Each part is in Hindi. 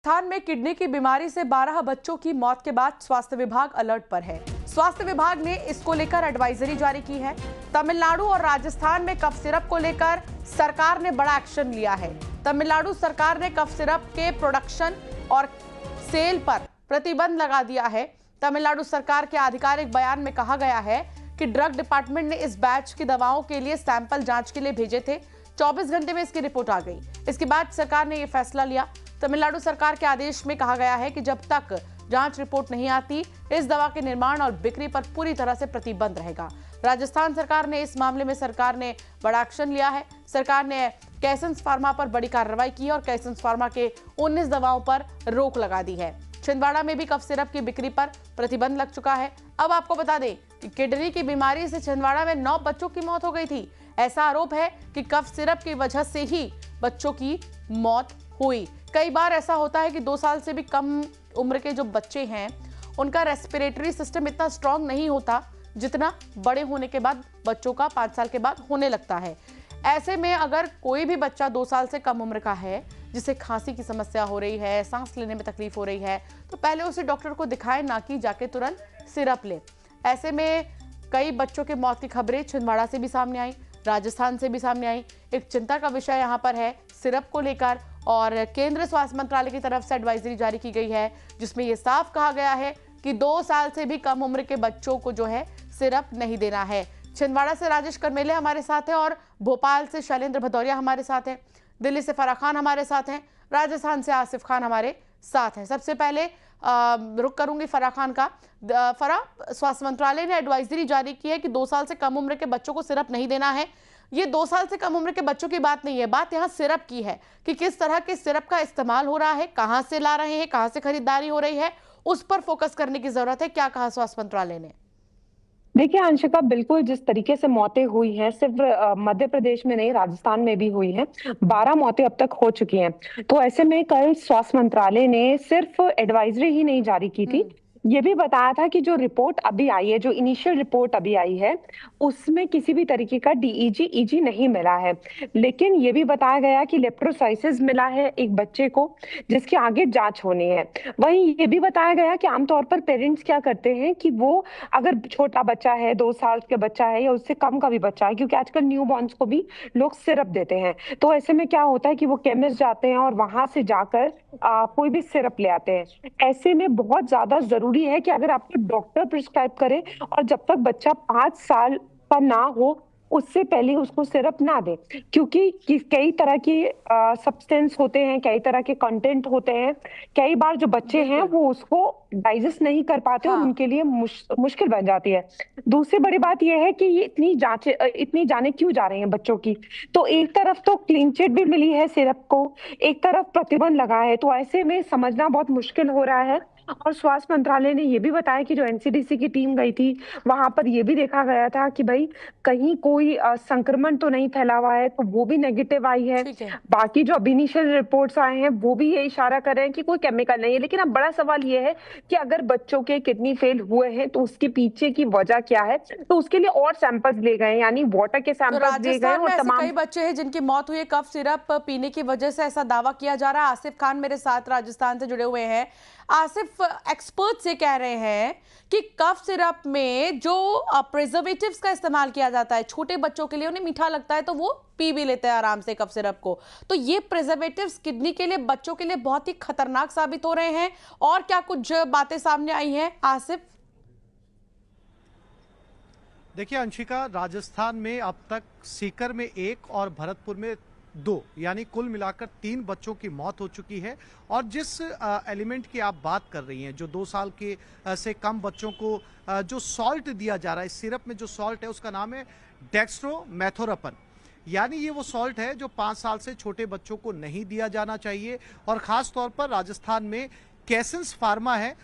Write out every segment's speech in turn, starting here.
राजस्थान में किडनी की बीमारी से 12 बच्चों की मौत के बाद स्वास्थ्य विभाग अलर्ट पर है। स्वास्थ्य विभाग ने इसको लेकर एडवाइजरी जारी की है। तमिलनाडु और राजस्थान में कफ सिरप को लेकर सरकार ने बड़ा एक्शन लिया है। तमिलनाडु सरकार ने कफ सिरप के प्रोडक्शन और सेल पर प्रतिबंध लगा दिया है। तमिलनाडु सरकार के आधिकारिक बयान में कहा गया है कि ड्रग डिपार्टमेंट ने इस बैच की दवाओं के लिए सैंपल जांच के लिए भेजे थे। 24 घंटे में इसकी रिपोर्ट आ गई। इसके बाद सरकार ने यह फैसला लिया। तमिलनाडु सरकार के आदेश में कहा गया है कि जब तक जांच रिपोर्ट नहीं आती, इस दवा के निर्माण और बिक्री पर पूरी तरह से प्रतिबंध रहेगा। राजस्थान सरकार ने इस मामले में बड़ा एक्शन लिया है। सरकार ने कैसेंस फार्मा पर बड़ी कार्रवाई की है और कैसेंस फार्मा के 19 दवाओं पर रोक लगा दी है। छिंदवाड़ा में भी कफ सिरप की बिक्री पर प्रतिबंध लग चुका है। अब आपको बता दें कि किडनी की बीमारी से छिंदवाड़ा में 9 बच्चों की मौत हो गई थी। ऐसा आरोप है कि कफ सिरप की वजह से ही बच्चों की मौत हुई। कई बार ऐसा होता है कि 2 साल से भी कम उम्र के जो बच्चे हैं, उनका रेस्पिरेटरी सिस्टम इतना स्ट्रांग नहीं होता जितना बड़े होने के बाद बच्चों का 5 साल के बाद होने लगता है। ऐसे में अगर कोई भी बच्चा 2 साल से कम उम्र का है, जिसे खांसी की समस्या हो रही है, सांस लेने में तकलीफ हो रही है, तो पहले उसे डॉक्टर को दिखाएं, ना कि जाके तुरंत सिरप ले। ऐसे में कई बच्चों की मौत की खबरें छिंदवाड़ा से भी सामने आई, राजस्थान से भी सामने आई। एक चिंता का विषय यहाँ पर है सिरप को लेकर, और केंद्र स्वास्थ्य मंत्रालय की तरफ से एडवाइजरी जारी की गई है, जिसमें यह साफ कहा गया है कि 2 साल से भी कम उम्र के बच्चों को जो है सिरप नहीं देना है। छिंदवाड़ा से राजेश करमेले हमारे साथ हैं और भोपाल से शैलेंद्र भदौरिया हमारे साथ हैं, दिल्ली से फराह खान हमारे साथ हैं, राजस्थान से आसिफ खान हमारे साथ हैं। सबसे पहले रुक करूंगी फराह खान का। फराह, स्वास्थ्य मंत्रालय ने एडवाइजरी जारी की है कि 2 साल से कम उम्र के बच्चों को सिरप नहीं देना है। ये 2 साल से कम उम्र के बच्चों की बात नहीं है, बात यहाँ सिरप की है कि किस तरह के सिरप का इस्तेमाल हो रहा है, कहाँ से ला रहे हैं, कहाँ से खरीदारी हो रही है, उस पर फोकस करने की जरूरत है। क्या कहा स्वास्थ्य मंत्रालय ने? देखिए अंशिका, बिल्कुल जिस तरीके से मौतें हुई हैं, सिर्फ मध्य प्रदेश में नहीं, राजस्थान में भी हुई हैं। 12 मौतें अब तक हो चुकी हैं। तो ऐसे में कल स्वास्थ्य मंत्रालय ने सिर्फ एडवाइजरी ही नहीं जारी की थी, ये भी बताया था कि जो रिपोर्ट अभी आई है, जो इनिशियल रिपोर्ट अभी आई है, उसमें किसी भी तरीके का डीईजी ईजी नहीं मिला है। लेकिन ये भी बताया गया कि लेप्टोसाइसिस मिला है एक बच्चे को, जिसकी आगे जांच होनी है। वहीं ये भी बताया गया कि आमतौर पर पेरेंट्स क्या करते हैं कि वो अगर छोटा बच्चा है, 2 साल का बच्चा है या उससे कम का भी बच्चा है, क्योंकि आजकल न्यू बॉर्न्स को भी लोग सिरप देते हैं, तो ऐसे में क्या होता है कि वो केमिस्ट जाते हैं और वहां से जाकर कोई भी सिरप ले आते हैं। ऐसे में बहुत ज्यादा जरूरी है कि अगर आपको डॉक्टर प्रिस्क्राइब करे और जब तक बच्चा 5 साल का ना हो, उससे पहले उसको सिरप ना दे, क्योंकि कई तरह की सब्सटेंस होते हैं, कई तरह के कंटेंट होते हैं। कई बार जो बच्चे हैं वो उसको डाइजेस्ट नहीं कर पाते और उनके लिए मुश्किल बन जाती है। दूसरी बड़ी बात यह है कि ये इतनी जाने क्यों जा रही हैं बच्चों की। तो एक तरफ तो क्लीन चिट भी मिली है सिरप को, एक तरफ प्रतिबंध लगा है, तो ऐसे में समझना बहुत मुश्किल हो रहा है। और स्वास्थ्य मंत्रालय ने यह भी बताया कि जो एनसीडीसी की टीम गई थी, वहां पर यह भी देखा गया था कि भाई कहीं कोई संक्रमण तो नहीं फैला हुआ है, तो वो भी नेगेटिव आई है। बाकी जो अब इनिशियल रिपोर्ट्स आए हैं वो भी ये इशारा कर रहे हैं कि कोई केमिकल नहीं है। लेकिन अब बड़ा सवाल ये है कि अगर बच्चों के किडनी फेल हुए हैं तो उसके पीछे की वजह क्या है, तो उसके लिए और सैंपल्स ले गए, यानी वाटर के सैंपल्स ले गए। और तमाम कई बच्चे हैं जिनकी मौत हुई है कफ सिरप पीने की वजह से, ऐसा दावा किया जा रहा है। आसिफ खान मेरे साथ राजस्थान से जुड़े हुए हैं। आसिफ, एक्सपर्ट से कह रहे हैं कि कफ सिरप में जो प्रिजर्वेटिव्स का इस्तेमाल किया जाता है, छोटे बच्चों के लिए उन्हें मीठा लगता है तो वो पी भी लेते हैं आराम से कफ सिरप को, तो ये प्रिजर्वेटिव्स किडनी के लिए, बच्चों के लिए बहुत ही खतरनाक साबित हो रहे हैं। और क्या कुछ बातें सामने आई हैं आसिफ? देखिए अंशिका, राजस्थान में अब तक सीकर में 1 और भरतपुर में 2, यानी कुल मिलाकर 3 बच्चों की मौत हो चुकी है। और जिस एलिमेंट की आप बात कर रही हैं, जो 2 साल के से कम बच्चों को जो सॉल्ट दिया जा रहा है, सिरप में जो सॉल्ट है उसका नाम है डेक्स्ट्रोमेथोरेपन, यानी ये वो सॉल्ट है जो 5 साल से छोटे बच्चों को नहीं दिया जाना चाहिए। और खास तौर पर राजस्थान में कैसेंस फार्मा है,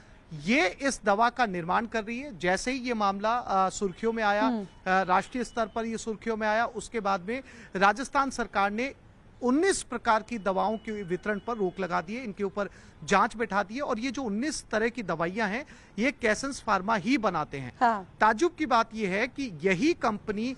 ये इस दवा का निर्माण कर रही है। जैसे ही ये मामला सुर्खियों में आया, राष्ट्रीय स्तर पर ये सुर्खियों में आया, उसके बाद में राजस्थान सरकार ने 19 प्रकार की दवाओं के वितरण पर रोक लगा दी है, इनके ऊपर जांच बैठा दी है। और ये जो 19 तरह की दवाइयां हैं, ये कैसेंस फार्मा ही बनाते हैं। ताज्जुब की बात यह है कि यही कंपनी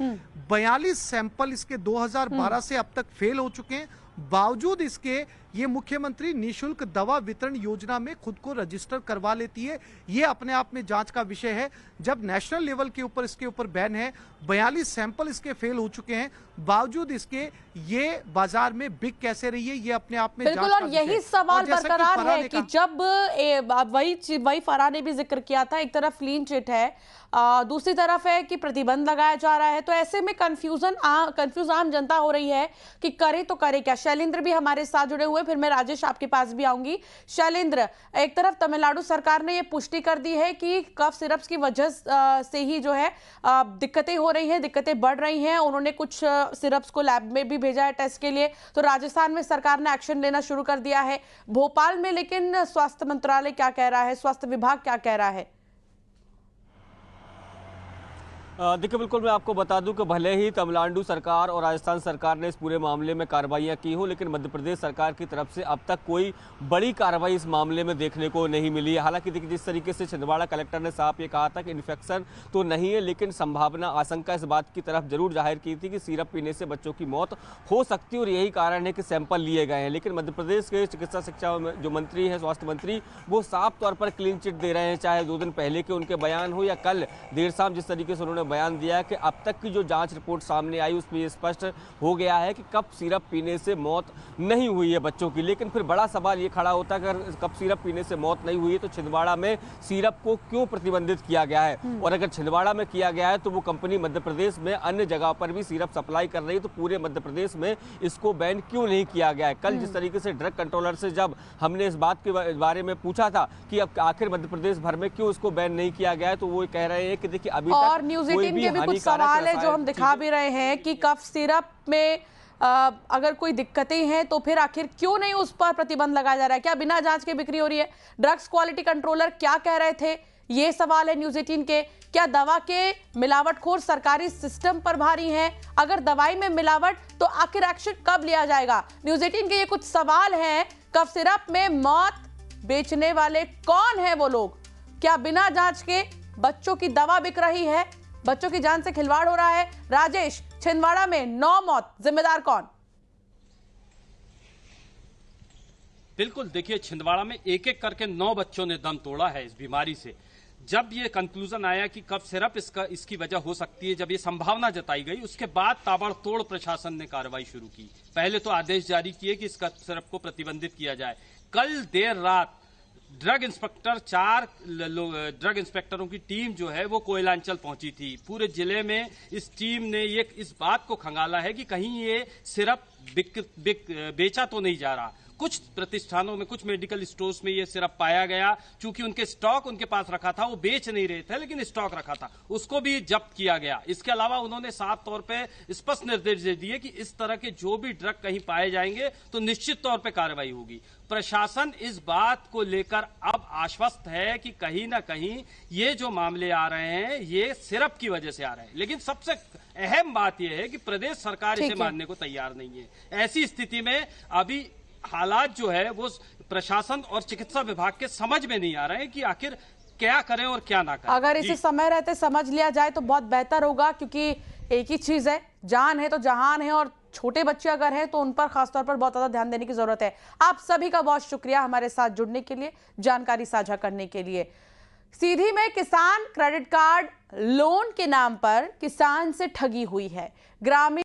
42 सैंपल इसके 2012 से अब तक फेल हो चुके हैं बावजूद इसके ये मुख्यमंत्री निशुल्क दवा वितरण योजना में खुद को रजिस्टर करवा लेती है। ये अपने आप में जांच का विषय है। जब नेशनल लेवल के ऊपर इसके ऊपर बैन है, 42 सैंपल इसके फेल हो चुके हैं, बावजूद इसके ये बाजार में बिक कैसे रही है, ये अपने आप में बिल्कुल। जांच और का यही विषय है। सवाल जैसा कि बरकरार फरहान है ने कि कहा- जब वही फरहान ने भी जिक्र किया था, एक तरफ क्लीन चिट है, दूसरी तरफ है कि प्रतिबंध लगाया जा रहा है, तो ऐसे में कंफ्यूज आम जनता हो रही है कि करे तो करे क्या। शैलेंद्र भी हमारे साथ जुड़े हुए, फिर मैं राजेश आपके पास भी आऊंगी। शैलेंद्र, एक तरफ तमिलनाडु सरकार ने यह पुष्टि कर दी है कि कफ सिरप्स की वजह से ही जो है दिक्कतें हो रही हैं, दिक्कतें बढ़ रही हैं। उन्होंने कुछ सिरप्स को लैब में भी भेजा है टेस्ट के लिए। तो राजस्थान में सरकार ने एक्शन लेना शुरू कर दिया है। भोपाल में लेकिन स्वास्थ्य मंत्रालय क्या कह रहा है, स्वास्थ्य विभाग क्या कह रहा है? देखिए, बिल्कुल मैं आपको बता दूं कि भले ही तमिलनाडु सरकार और राजस्थान सरकार ने इस पूरे मामले में कार्रवाइयां की हो, लेकिन मध्य प्रदेश सरकार की तरफ से अब तक कोई बड़ी कार्रवाई इस मामले में देखने को नहीं मिली है। हालांकि देखिए, जिस तरीके से छिंदवाड़ा कलेक्टर ने साफ ये कहा था कि इन्फेक्शन तो नहीं है, लेकिन संभावना, आशंका इस बात की तरफ जरूर जाहिर की थी कि सिरप पीने से बच्चों की मौत हो सकती है, और यही कारण है कि सैंपल लिए गए हैं। लेकिन मध्य प्रदेश के चिकित्सा शिक्षा जो मंत्री है, स्वास्थ्य मंत्री, वो साफ तौर पर क्लीन चिट दे रहे हैं। चाहे 2 दिन पहले के उनके बयान हो या कल देर शाम जिस तरीके से उन्होंने बयान दिया कि अब तक की जो जांच रिपोर्ट सामने आई उसमें ये स्पष्ट हो गया है कि कफ सिरप पीने से मौत नहीं हुई है बच्चों की। लेकिन फिर बड़ा सवाल ये खड़ा होता है, अगर कफ सिरप पीने से मौत नहीं हुई है तो छिंदवाड़ा में सिरप को क्यों प्रतिबंधित किया गया है? और अगर छिंदवाड़ा में किया गया है तो वो कंपनी मध्य प्रदेश में अन्य जगह पर भी सिरप सप्लाई कर रही है, तो पूरे मध्य प्रदेश में इसको बैन क्यों नहीं किया गया है? कल जिस तरीके से ड्रग कंट्रोलर से जब हमने इस बात के बारे में पूछा था कि अब आखिर मध्य प्रदेश भर में क्यों इसको बैन नहीं किया गया है, तो वो कह रहे हैं कि देखिए अभी और तक न्यूज़ कोई 18 भी के भी कुछ सवाल है जो हम दिखा भी रहे हैं कि कफ सिरप में अगर कोई दिक्कतें हैं तो फिर आखिर क्यों नहीं उस पर प्रतिबंध लगाया जा रहा है? क्या बिना जांच के बिक्री हो रही है? ड्रग्स क्वालिटी कंट्रोलर क्या कह रहे थे, ये सवाल है न्यूज़ 18 के। क्या दवा के मिलावटखोर सरकारी सिस्टम पर भारी हैं? अगर दवाई में मिलावट तो आखिर एक्शन कब लिया जाएगा? न्यूज़ 18 के ये कुछ सवाल हैं। कफ सिरप में मौत बेचने वाले कौन है वो लोग? क्या बिना जांच के बच्चों की दवा बिक रही है? बच्चों की जान से खिलवाड़ हो रहा है। राजेश, छिंदवाड़ा में 9 मौत, जिम्मेदार कौन? बिल्कुल, देखिए छिंदवाड़ा में एक एक करके 9 बच्चों ने दम तोड़ा है इस बीमारी से। जब ये कंक्लूजन आया कि कफ सिरप इसकी वजह हो सकती है, जब ये संभावना जताई गई, उसके बाद ताबड़तोड़ प्रशासन ने कार्रवाई शुरू की। पहले तो आदेश जारी किए कि इस कफ सिरप को प्रतिबंधित किया जाए। कल देर रात ड्रग इंस्पेक्टर 4 ड्रग इंस्पेक्टरों की टीम जो है वो कोयलांचल पहुंची थी। पूरे जिले में इस टीम ने ये इस बात को खंगाला है कि कहीं ये सिरप बेचा तो नहीं जा रहा। कुछ प्रतिष्ठानों में, कुछ मेडिकल स्टोर्स में ये सिरप पाया गया। चूंकि उनके स्टॉक उनके पास रखा था, वो बेच नहीं रहे थे लेकिन स्टॉक रखा था, उसको भी जब्त किया गया। इसके अलावा उन्होंने साफ तौर पे स्पष्ट निर्देश दे दिए कि इस तरह के जो भी ड्रग कहीं पाए जाएंगे तो निश्चित तौर पे कार्रवाई होगी। प्रशासन इस बात को लेकर अब आश्वस्त है कि कहीं ना कहीं ये जो मामले आ रहे हैं ये सिरप की वजह से आ रहे हैं। लेकिन सबसे अहम बात यह है कि प्रदेश सरकार इसे मानने को तैयार नहीं है। ऐसी स्थिति में अभी हालात जो है वो प्रशासन और चिकित्सा विभाग के समझ में नहीं आ रहे हैं कि आखिर क्या करें और क्या ना करें। अगर इसे समय रहते समझ लिया जाए तो बहुत बेहतर होगा, क्योंकि एक ही चीज है, जान है तो जहान है, और छोटे बच्चे अगर हैं तो उन पर खासतौर पर बहुत ज्यादा ध्यान देने की जरूरत है। आप सभी का बहुत शुक्रिया हमारे साथ जुड़ने के लिए, जानकारी साझा करने के लिए। सीधी में किसान क्रेडिट कार्ड लोन के नाम पर किसान से ठगी हुई है। ग्रामीण